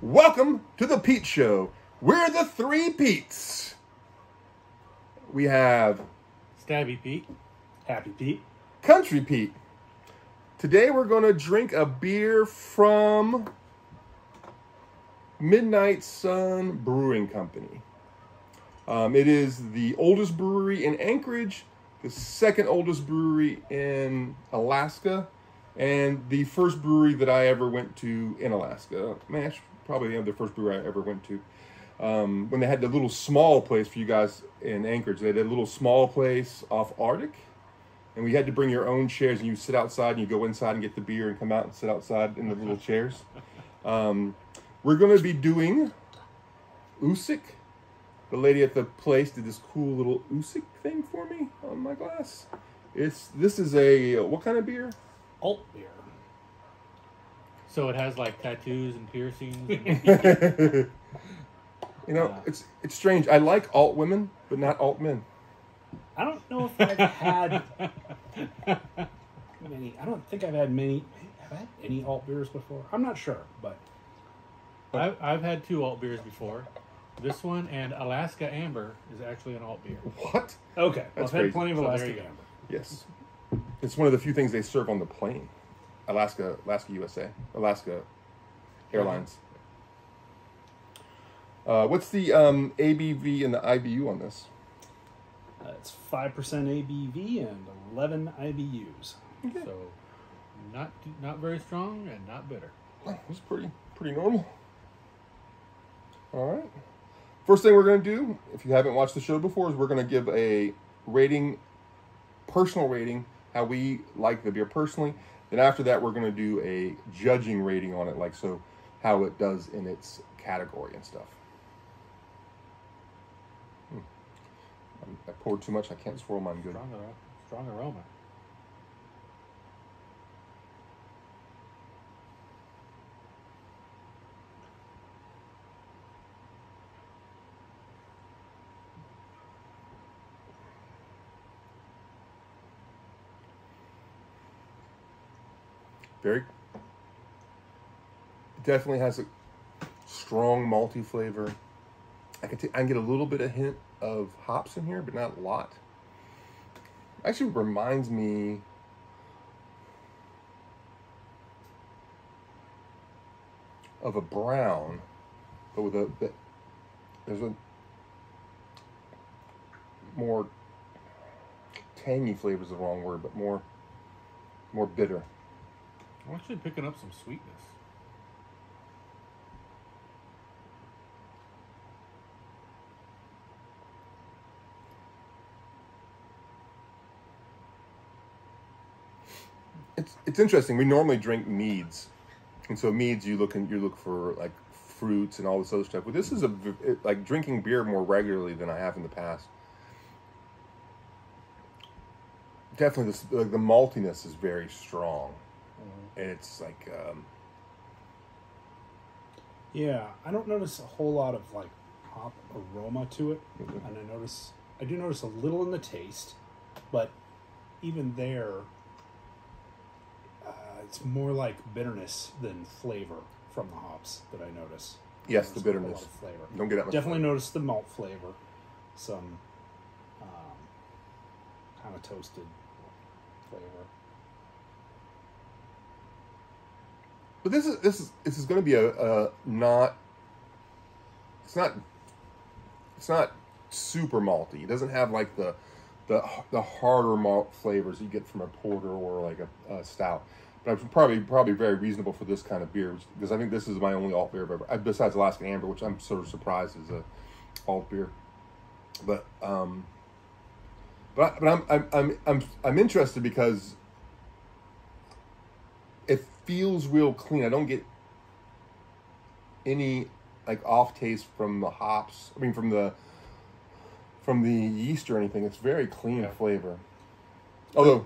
Welcome to the Pete Show. We're the three Petes. We have Stabby Pete, Happy Pete, Country Pete. Today we're going to drink a beer from Midnight Sun Brewing Company. It is the oldest brewery in Anchorage, the second oldest brewery in Alaska, and the first brewery that I ever went to in Alaska. Man, probably the first brewery I ever went to. When they had the little small place for you guys in Anchorage, they had a little small place off Arctic, and we had to bring your own chairs, and you sit outside, and you go inside and get the beer and come out and sit outside in the little chairs. We're going to be doing Oosik. The lady at the place did this cool little Oosik thing for me on my glass. This is a, what kind of beer? Altbier. So it has like tattoos and piercings. And... You know, it's strange. I like alt women, but not alt men. I don't know if I've had many. I don't think I've had many. Have I had any alt beers before? I'm not sure, but I've had two alt beers before. This one and Alaska Amber is actually an alt beer. What? okay. That's I've had crazy. plenty of So there Alaska you go. Amber. Yes. It's one of the few things they serve on the plane. Alaska USA. Alaska Airlines. What's the ABV and the IBU on this? It's 5% ABV and 11 IBUs. Okay. So not very strong and not bitter. It's pretty normal. All right. First thing we're going to do, if you haven't watched the show before, is we're going to give a rating, personal rating, how we like the beer personally. Then after that, we're going to do a judging rating on it, like so, how it does in its category and stuff. I poured too much. I can't swirl mine good. Strong aroma. Very. It definitely has a strong malty flavor. I can get a little bit of hint of hops in here, but not a lot. Actually reminds me of a brown, but with there's a more tangy flavor is the wrong word, but more bitter. I'm actually picking up some sweetness. It's interesting. We normally drink meads, and so meads you look for like fruits and all this other stuff. But this is like drinking beer more regularly than I have in the past. Definitely, the maltiness is very strong, and it's like Yeah, I don't notice a whole lot of like hop aroma to it, and I do notice a little in the taste, but even there, it's more like bitterness than flavor from the hops that I notice. yes, the bitterness. Flavor. Don't get that much. Definitely notice the malt flavor, some kind of toasted flavor. But this is going to be a not. It's not super malty. It doesn't have like the harder malt flavors you get from a porter or like a stout. But it's probably very reasonable for this kind of beer, because I think this is my only alt beer I've ever, besides Alaska Amber, which I'm sort of surprised is a alt beer. But I'm interested because it feels real clean. I don't get any like off taste from the hops. I mean, from the yeast or anything. It's very clean flavor. Although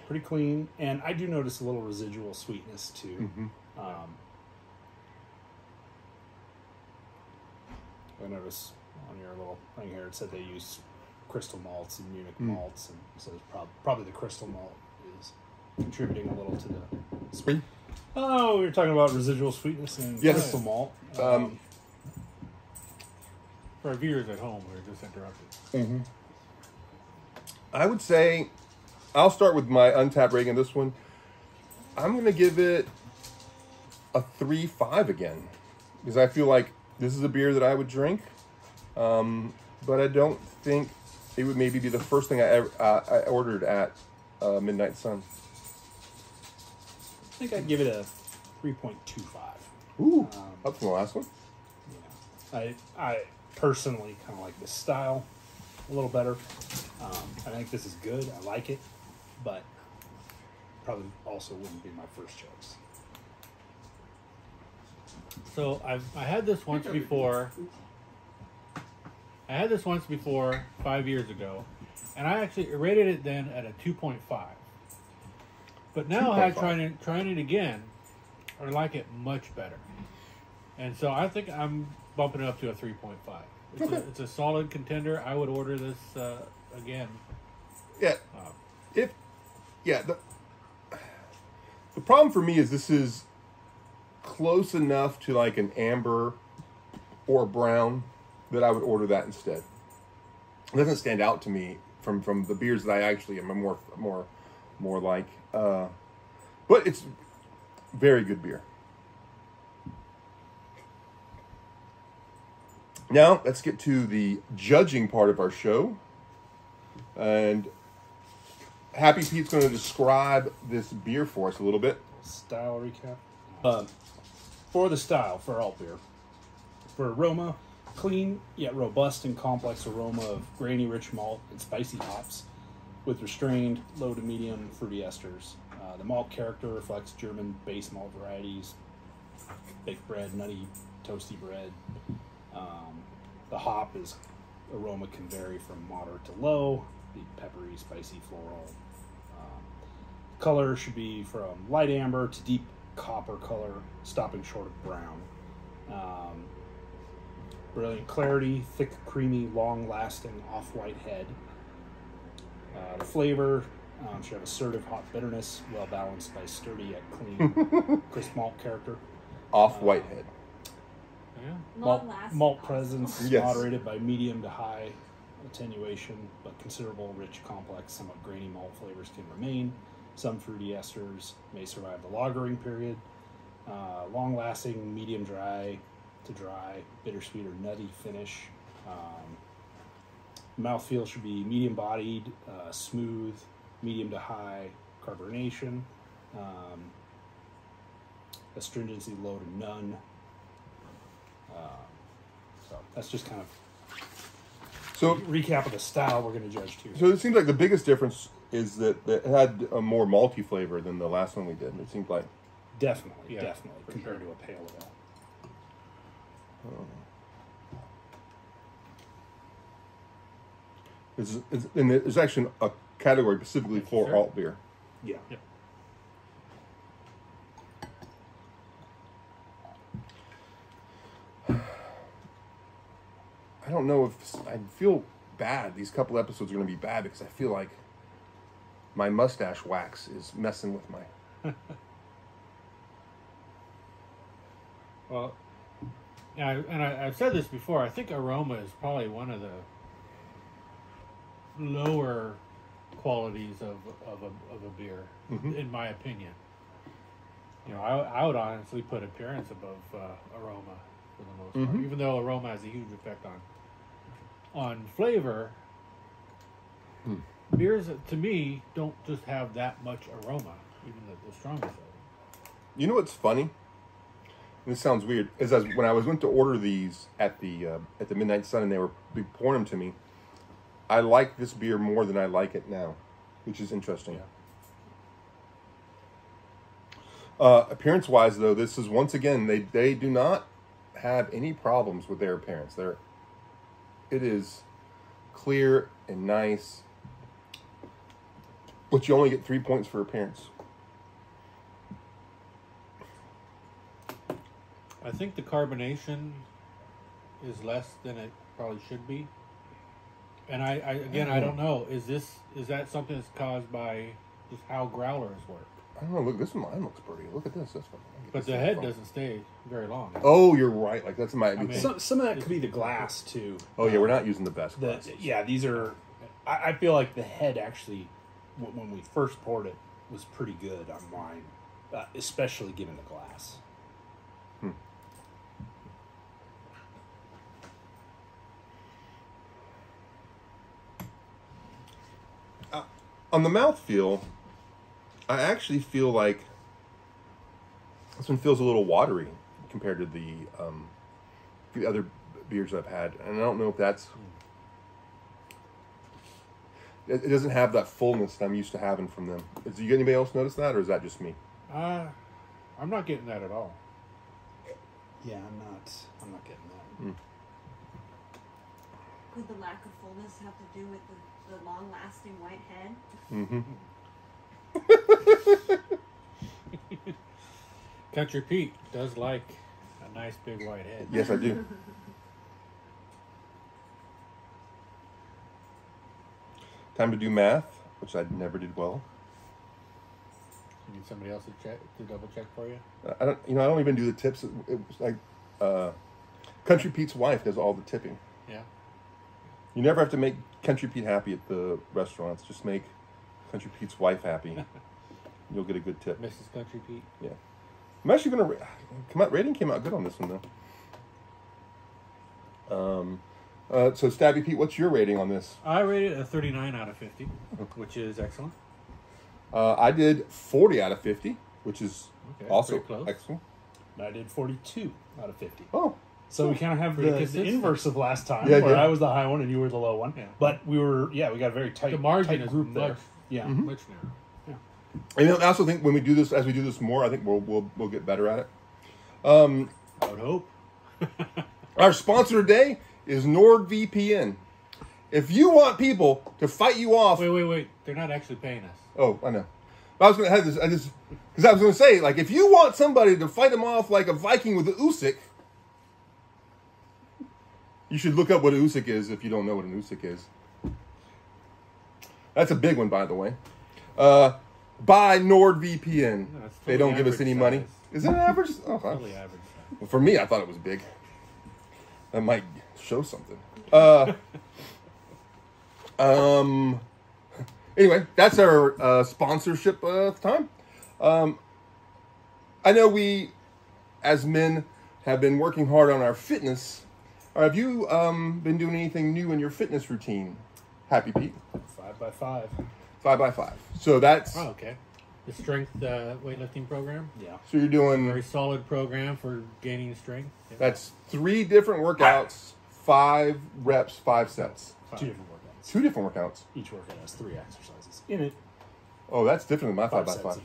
Pretty clean, and I do notice a little residual sweetness too. I notice on your little thing here, it said they use crystal malts and Munich malts, and so it's probably the crystal malt is contributing a little to the sweet. Oh, we were talking about residual sweetness and Yes. crystal malt. For our viewers at home, we were just interrupted. I would say, I'll start with my Untapped rating on this one. I'm going to give it a 3.5 again. Because I feel like this is a beer that I would drink. But I don't think it would maybe be the first thing I ordered at Midnight Sun. I think I'd give it a 3.25. Ooh, up from the last one. Yeah. I personally kind of like this style a little better. I think this is good. I like it, but probably also wouldn't be my first choice. So I had this once before. I had this once before 5 years ago, and I actually rated it then at a 2.5. But now I trying it again, I like it much better, and so I think I'm bumping it up to a 3.5. It's a solid contender. I would order this again. Yeah. The problem for me is this is close enough to like an amber or a brown that I would order that instead. It doesn't stand out to me from the beers that I actually am more like. But it's very good beer. Now, let's get to the judging part of our show. And Happy Pete's going to describe this beer for us a little bit. Style recap. For the style, for Altbier. For aroma, clean yet robust and complex aroma of grainy rich malt and spicy hops with restrained low to medium fruity esters. The malt character reflects German base malt varieties, baked bread, nutty, toasty bread. The hop aroma can vary from moderate to low, be peppery, spicy, floral. Color should be from light amber to deep copper color, stopping short of brown. Brilliant clarity, thick, creamy, long-lasting off-white head. The flavor should have assertive hot bitterness, well-balanced by sturdy yet clean, crisp malt character. Off-white head. Yeah. Malt presence, Yes. moderated by medium to high attenuation, but considerable, rich, complex, somewhat grainy malt flavors can remain. Some fruity esters may survive the lagering period. Long-lasting, medium dry to dry, bittersweet or nutty finish. Mouthfeel should be medium-bodied, smooth, medium to high carbonation. Astringency low to none. So that's just kind of recap of the style we're going to judge too. So it seems like the biggest difference is that it had a more malty flavor than the last one we did. It seemed like Definitely, Yeah, compared to a pale ale. and there's actually a category specifically for Sure. alt beer. Yeah. Yep. I don't know if I feel bad. These couple episodes are going to be bad because I feel like my mustache wax is messing with my. Well, I've said this before. I think aroma is probably one of the lower qualities of a beer, in my opinion. You know, I would honestly put appearance above aroma for the most part, even though aroma has a huge effect on flavor. Beers, to me, don't just have that much aroma, even the strongest of them. You know what's funny? This sounds weird. Is as when I went to order these at the Midnight Sun and they were pouring them to me, I like this beer more than I like it now, which is interesting. Appearance-wise, though, this is once again they do not have any problems with their appearance. It is clear and nice, but you only get 3 points for appearance. I think the carbonation is less than it probably should be. And I don't know. Is that something that's caused by just how growlers work? I don't know. Look, mine looks pretty. Look at this. That's what. But the head doesn't stay very long. Oh, you're right. Like that's my. Some of that could be the glass too. Oh yeah, we're not using the best glass. Yeah, these are. I feel like the head actually, when we first poured it, was pretty good on mine, especially given the glass. On the mouthfeel, I actually feel like this one feels a little watery compared to the other beers I've had, and I don't know if that's. It doesn't have that fullness that I'm used to having from them. Does anybody else notice that, or is that just me? I'm not getting that at all. Yeah, I'm not getting that. Could the lack of fullness have to do with the long-lasting white head? Country Pete does like a nice big white head. Yes, I do. Time to do math, which I never did well. You need somebody else to double check for you? I don't even do the tips. It was like Country Pete's wife does all the tipping. Yeah. You never have to make Country Pete happy at the restaurants. Just make Country Pete's wife happy. You'll get a good tip. Mrs. Country Pete. Yeah. I'm actually going to... Rating came out good on this one, though. So, Stabby Pete, what's your rating on this? I rated a 39 out of 50, which is excellent. I did 40 out of 50, which is also close. excellent. I did 42 out of 50. Oh. So we kind of have the inverse of last time, Yeah, where I was the high one and you were the low one. Yeah. But we got a very tight, the margin tight is group there. much, Yeah. much narrower. And I also think when we do this, as we do this more, I think we'll get better at it. I would hope. Our sponsor today is NordVPN. If you want people to fight you off... Wait. They're not actually paying us. Oh, I know. I was going to have this... Because I was going to say, like, if you want somebody to fight them off like a Viking with the Oosik, you should look up what an Oosik is if you don't know what an Oosik is. That's a big one, by the way. Buy NordVPN. No, they don't give us any money. Size. Is it an average? Oh, Totally average size. well, for me, I thought it was big. That might show something. Anyway, that's our sponsorship time. I know we, as men, have been working hard on our fitness. Have you been doing anything new in your fitness routine, Happy Pete? 5x5. 5x5. So that's... Oh, okay. The strength weightlifting program? Yeah. So you're doing... Very solid program for gaining strength. Yeah. That's 3 different workouts, 5 reps, 5 sets. 2 different workouts. 2 different workouts. Each workout has 3 exercises in it. Oh, that's different than my 5 5x5. sets of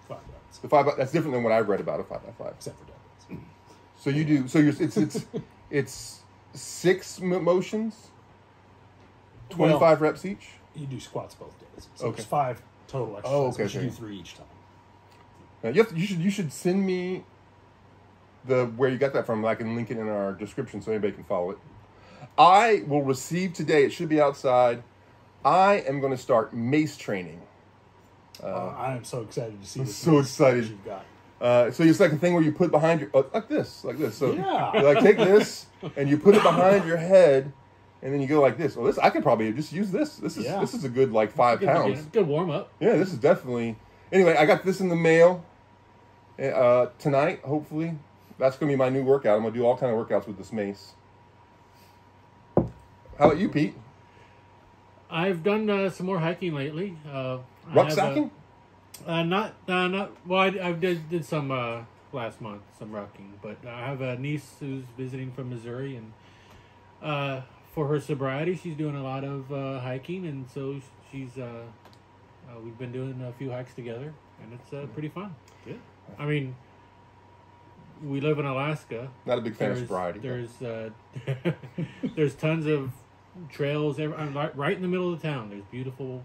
5 reps. The 5 that's different than what I've read about a 5x5. Except for deadlifts. So you do... So it's 6 motions, 25 reps each? You do squats both days. So Okay. there's 5 total exercises. Oh, okay, but you okay. do 3 each time. Now, you should send me where you got that from. I can link it in our description so anybody can follow it. I will receive today. It should be outside. I am going to start mace training. I am so excited to see this. so excited. You've got. So it's like a thing where you put behind your like this. So Yeah. you like take this and you put it behind your head, and then you go like this. Well, I could probably just use this. This is a good like 5 pounds. Good warm up. Yeah, this is definitely. Anyway, I got this in the mail tonight. Hopefully, that's gonna be my new workout. I'm gonna do all kind of workouts with this mace. How about you, Pete? I've done some more hiking lately. Rucksacking? Not. Well, I did some last month, some rucking. But I have a niece who's visiting from Missouri, and for her sobriety, she's doing a lot of hiking, and so she's. We've been doing a few hikes together, and it's pretty fun. Good. I mean, we live in Alaska. Not a big fan of sobriety. There's tons of trails right in the middle of the town. There's beautiful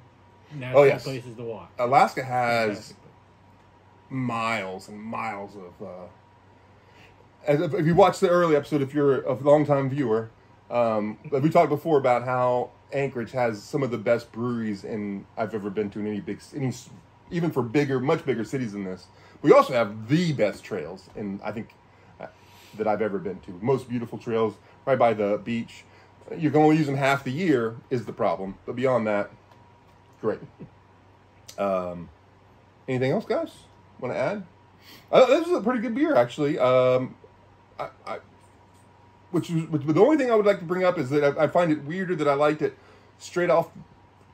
natural places to walk. Alaska has miles and miles of. If you watch the early episode, if you're a longtime viewer, we talked before about how Anchorage has some of the best breweries I've ever been to in any even for much bigger cities than this. We also have the best trails, and I think that I've ever been to. Most beautiful trails right by the beach. You can only use them half the year is the problem, but beyond that, great. Anything else, guys? Want to add? This is a pretty good beer, actually. The only thing I would like to bring up is that I find it weirder that I liked it straight off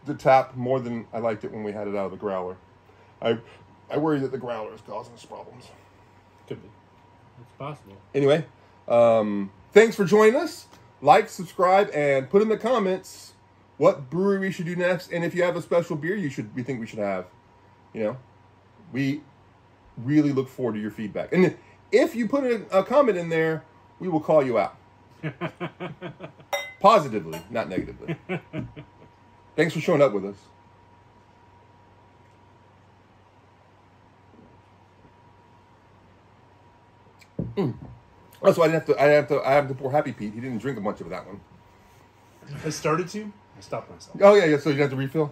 the tap more than I liked it when we had it out of the growler. I worry that the growler is causing us problems. Could be. It's possible. Anyway, thanks for joining us. Like, subscribe, and put in the comments what brewery we should do next, and if you have a special beer we think we should have. You know, we really look forward to your feedback. And if you put a comment in there, we will call you out. Positively, not negatively. Thanks for showing up with us. Also, I have to pour Happy Pete. He didn't drink a bunch of that one. I started to. I stopped myself. Oh yeah. So you have to refill.